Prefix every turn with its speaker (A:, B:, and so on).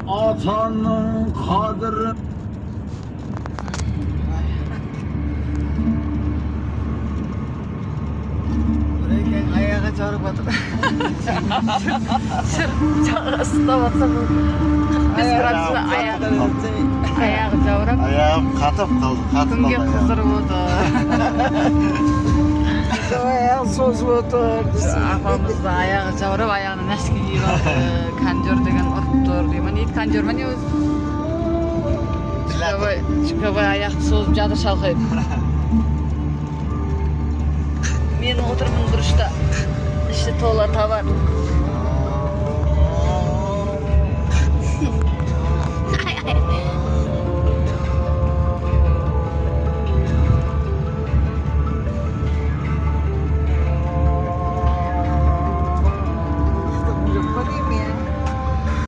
A: atanın kadri.
B: Ayağa çağırıp atır. Isıta batsa bu. 45 gradusda ayağı çağırıp.
C: Ayağım katıp kaldı.
B: Күнге қыздырып отыр.
D: Ayağı sozып отыр.
B: Апамыз да аяғы жаурап, аяғына нәски киіп алды. Конжор деген ұрып тұр деймін. Нейді конжор ма не өзі? Шүкебай аяқты созып жатыр шалқайып. Мен отырмын бұрышта. Іші тола товар.